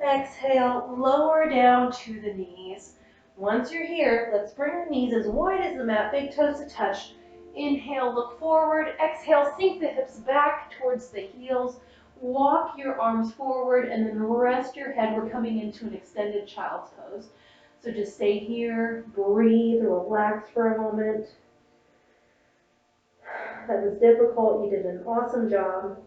Exhale, lower down to the knees. Once you're here, let's bring our knees as wide as the mat, big toes to touch. Inhale, look forward. Exhale, sink the hips back towards the heels. Walk your arms forward and then rest your head. We're coming into an extended child's pose. So just stay here, breathe, relax for a moment. That was difficult. You did an awesome job.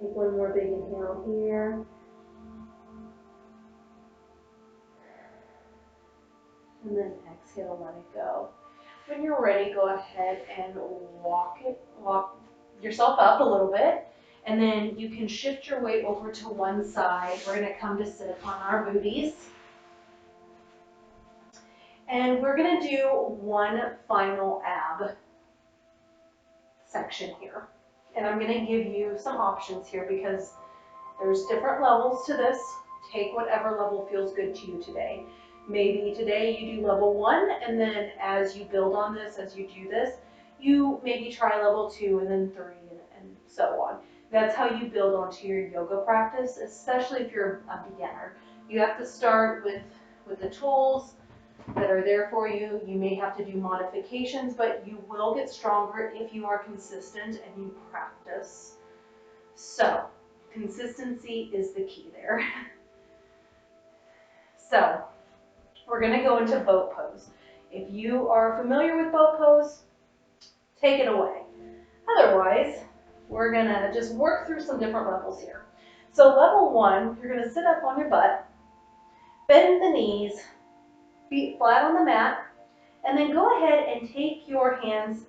Take one more big inhale here. And then exhale, let it go. When you're ready, go ahead and walk yourself up a little bit. And then you can shift your weight over to one side. We're going to come to sit on our booties. And we're going to do one final ab section here. And I'm going to give you some options here because there's different levels to this. Take whatever level feels good to you today. Maybe today you do level 1, and then as you build on this, as you do this, you maybe try level 2 and then 3 and so on. That's how you build onto your yoga practice, especially if you're a beginner. You have to start with the tools that are there for you. You may have to do modifications, but you will get stronger if you are consistent and you practice. So, consistency is the key there. So, we're going to go into boat pose. If you are familiar with boat pose, take it away. Otherwise, we're going to just work through some different levels here. So level 1, you're going to sit up on your butt, bend the knees, feet flat on the mat, and then go ahead and take your hands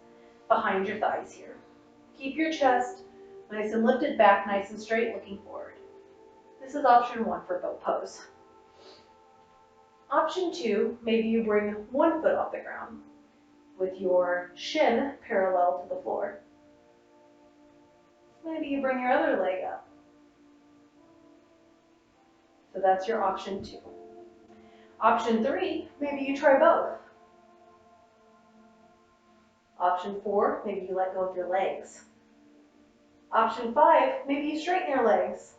behind your thighs here. Keep your chest nice and lifted back, nice and straight, looking forward. This is option 1 for boat pose. Option 2, maybe you bring one foot off the ground with your shin parallel to the floor. Maybe you bring your other leg up. So that's your option 2. Option 3, maybe you try both. Option 4, maybe you let go of your legs. Option 5, maybe you straighten your legs.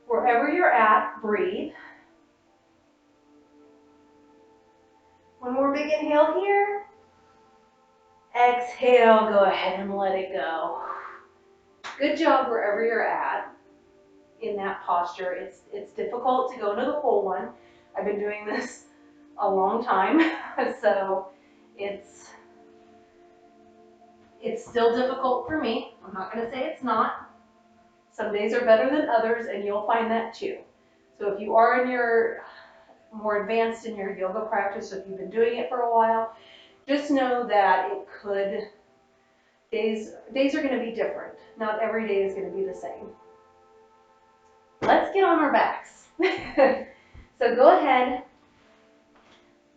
Wherever you're at, breathe. One more big inhale here. Exhale, go ahead and let it go. Good job wherever you're at in that posture. It's difficult to go into the full one. I've been doing this a long time, so it's still difficult for me. I'm not going to say it's not. Some days are better than others, and you'll find that too. So if you are in your more advanced in your yoga practice, if you've been doing it for a while, just know that it could, days are going to be different. Not every day is going to be the same. Let's get on our backs. So go ahead,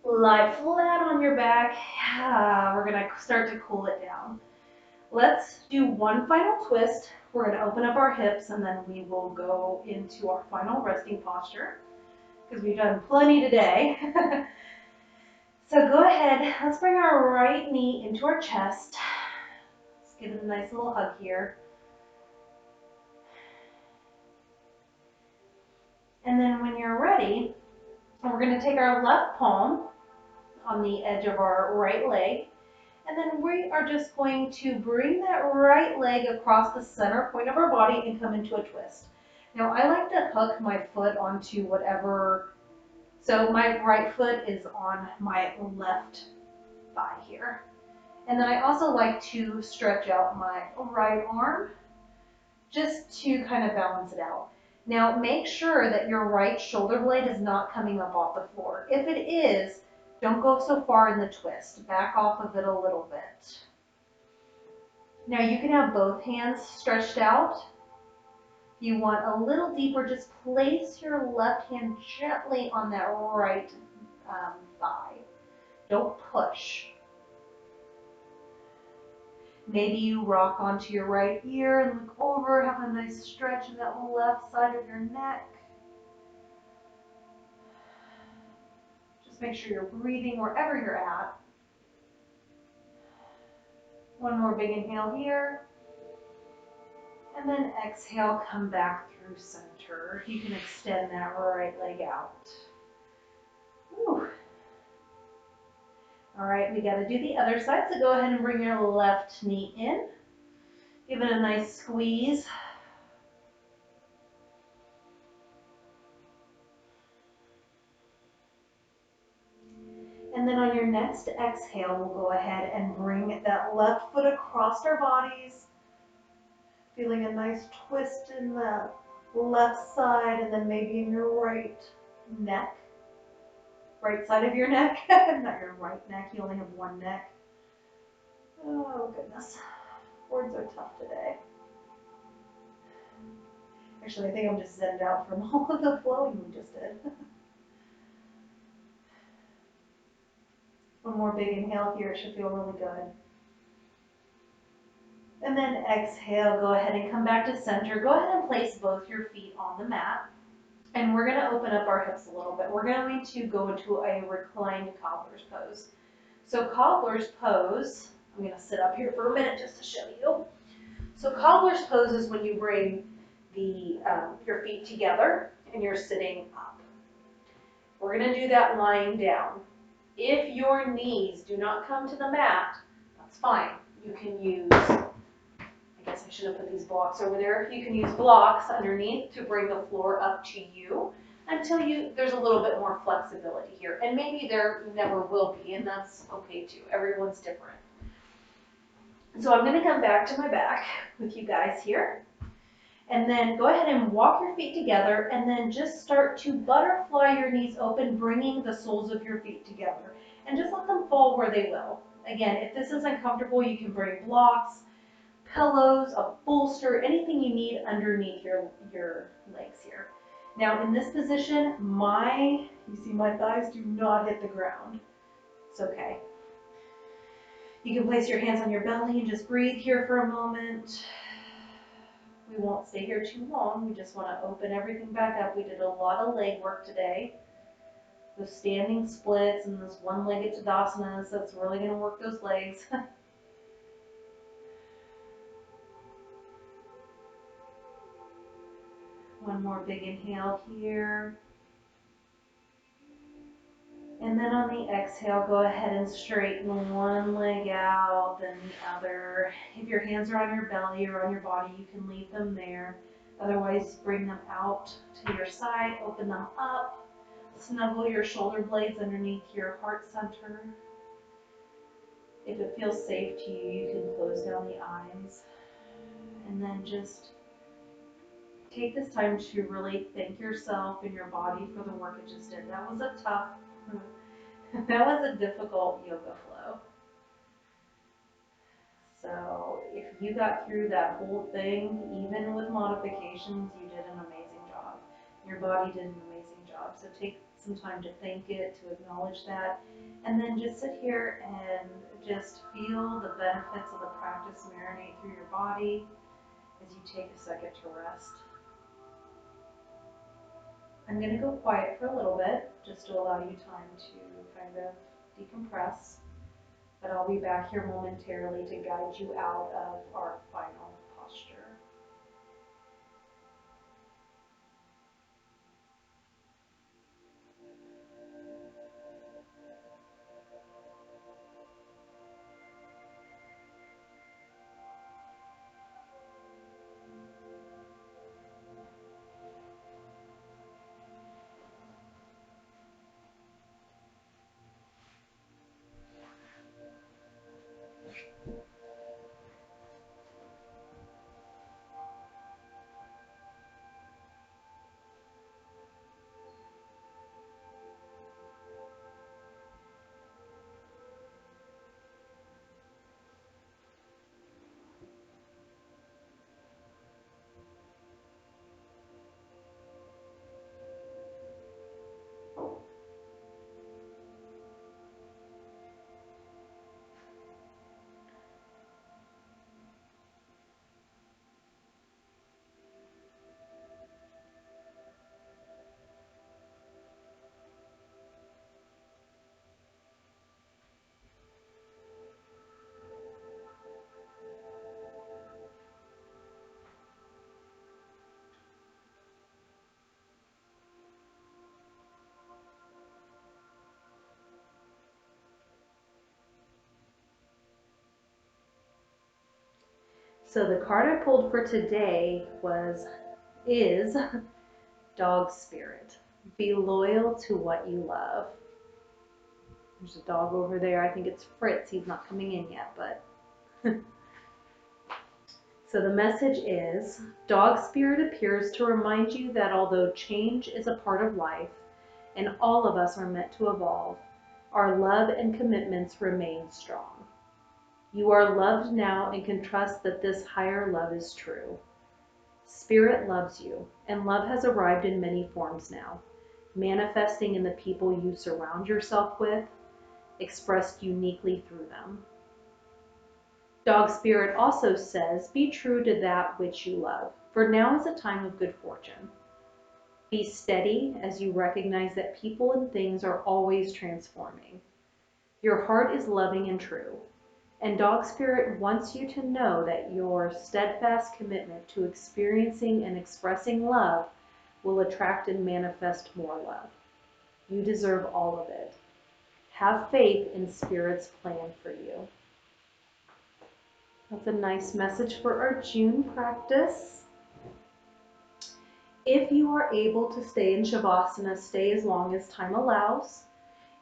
lie flat on your back. We're going to start to cool it down. Let's do one final twist. We're going to open up our hips, and then we will go into our final resting posture because we've done plenty today. So go ahead, let's bring our right knee into our chest. Let's give it a nice little hug here. And then when you're ready, we're going to take our left palm on the edge of our right leg, and then we are just going to bring that right leg across the center point of our body and come into a twist. Now I like to hook my foot onto whatever, so my right foot is on my left thigh here. And then I also like to stretch out my right arm just to kind of balance it out. Now make sure that your right shoulder blade is not coming up off the floor. If it is, don't go so far in the twist. Back off of it a little bit. Now you can have both hands stretched out. If you want a little deeper, just place your left hand gently on that right thigh. Don't push. Maybe you rock onto your right ear and look over, have a nice stretch in that left side of your neck. Just make sure you're breathing wherever you're at. One more big inhale here. And then exhale, come back through center. You can extend that right leg out. Whew. All right, we got to do the other side, so go ahead and bring your left knee in. Give it a nice squeeze. And then on your next exhale, we'll go ahead and bring that left foot across our bodies. Feeling a nice twist in the left side and then maybe in your right neck. Right side of your neck, not your right neck, you only have one neck. Oh goodness, words are tough today. Actually, I think I'm just zenned out from all of the flowing we just did. One more big inhale here, it should feel really good. And then exhale, go ahead and come back to center. Go ahead and place both your feet on the mat. And we're gonna open up our hips a little bit. We're going to go into a reclined cobbler's pose. So cobbler's pose, I'm gonna sit up here for a minute just to show you. So cobbler's pose is when you bring your feet together and you're sitting up. We're gonna do that lying down. If your knees do not come to the mat, that's fine. You can use, I guess I should have put these blocks over there. You can use blocks underneath to bring the floor up to you until there's a little bit more flexibility here. And maybe there never will be, and that's okay too. Everyone's different. So I'm gonna come back to my back with you guys here. And then go ahead and walk your feet together and then just start to butterfly your knees open, bringing the soles of your feet together. And just let them fall where they will. Again, if this is uncomfortable, you can bring blocks, pillows, a bolster, anything you need underneath your legs here. Now in this position, you see my thighs do not hit the ground. It's okay. You can place your hands on your belly and just breathe here for a moment. We won't stay here too long. We just want to open everything back up. We did a lot of leg work today. The standing splits and this one-legged Tadasanas. That's really going to work those legs. One more big inhale here. And then on the exhale, go ahead and straighten one leg out, then the other. If your hands are on your belly or on your body, you can leave them there. Otherwise, bring them out to your side, open them up, snuggle your shoulder blades underneath your heart center. If it feels safe to you, you can close down the eyes. And then just take this time to really thank yourself and your body for the work it just did. That was a difficult yoga flow. So if you got through that whole thing, even with modifications, you did an amazing job. Your body did an amazing job. So take some time to thank it, to acknowledge that, and then just sit here and just feel the benefits of the practice marinate through your body as you take a second to rest. I'm going to go quiet for a little bit, just to allow you time to kind of decompress. But I'll be back here momentarily to guide you out of our final posture. So the card I pulled for today is Dog Spirit. Be loyal to what you love. There's a dog over there. I think it's Fritz. He's not coming in yet, but. So the message is, Dog Spirit appears to remind you that although change is a part of life, and all of us are meant to evolve, our love and commitments remain strong. You are loved now and can trust that this higher love is true. Spirit loves you, and love has arrived in many forms now, manifesting in the people you surround yourself with, expressed uniquely through them. Dog Spirit also says, be true to that which you love, for now is a time of good fortune. Be steady as you recognize that people and things are always transforming. Your heart is loving and true, and Dog Spirit wants you to know that your steadfast commitment to experiencing and expressing love will attract and manifest more love. You deserve all of it. Have faith in Spirit's plan for you. That's a nice message for our June practice. If you are able to stay in Shavasana, stay as long as time allows.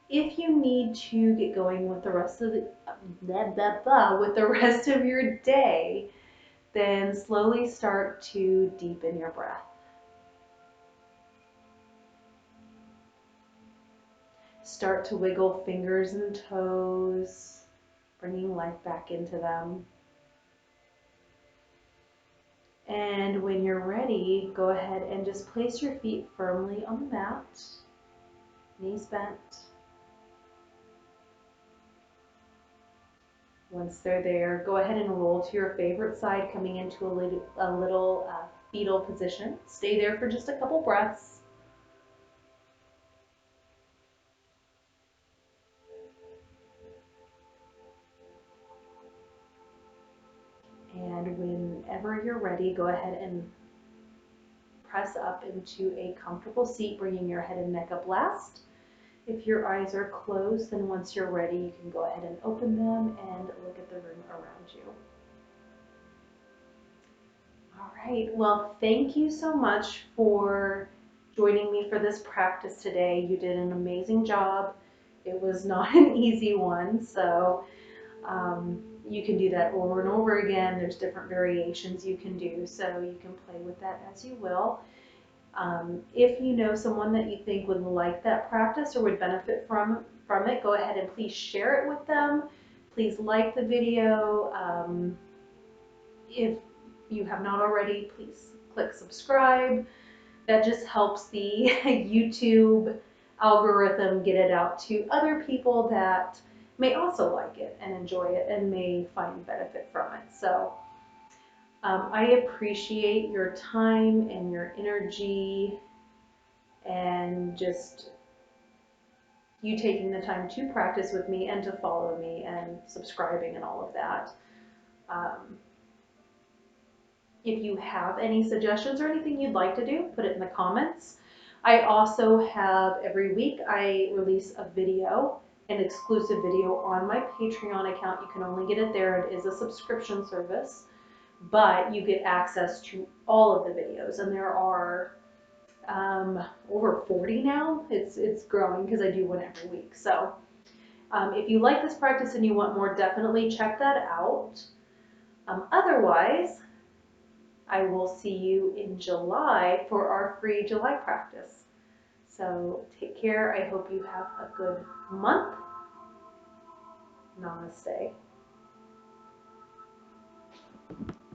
If you need to get going with the rest of your day, then slowly start to deepen your breath. Start to wiggle fingers and toes, bringing life back into them. And when you're ready, go ahead and just place your feet firmly on the mat, knees bent. Once they're there, go ahead and roll to your favorite side, coming into a little fetal position. Stay there for just a couple breaths. And whenever you're ready, go ahead and press up into a comfortable seat, bringing your head and neck up last. If your eyes are closed, then once you're ready, you can go ahead and open them and look at the room around you. All right, well, thank you so much for joining me for this practice today. You did an amazing job. It was not an easy one, so you can do that over and over again. There's different variations you can do, so you can play with that as you will. If you know someone that you think would like that practice or would benefit from it, go ahead and please share it with them. Please like the video. If you have not already, please click subscribe. That just helps the YouTube algorithm get it out to other people that may also like it and enjoy it and may find benefit from it. So I appreciate your time and your energy and just you taking the time to practice with me and to follow me and subscribing and all of that. If you have any suggestions or anything you'd like to do, put it in the comments. I also have, every week, I release a video, an exclusive video on my Patreon account. You can only get it there. It is a subscription service, but you get access to all of the videos, and there are over 40 now. It's growing because I do one every week. So if you like this practice and you want more, definitely check that out. Otherwise, I will see you in July for our free July practice. So take care. I hope you have a good month. Namaste.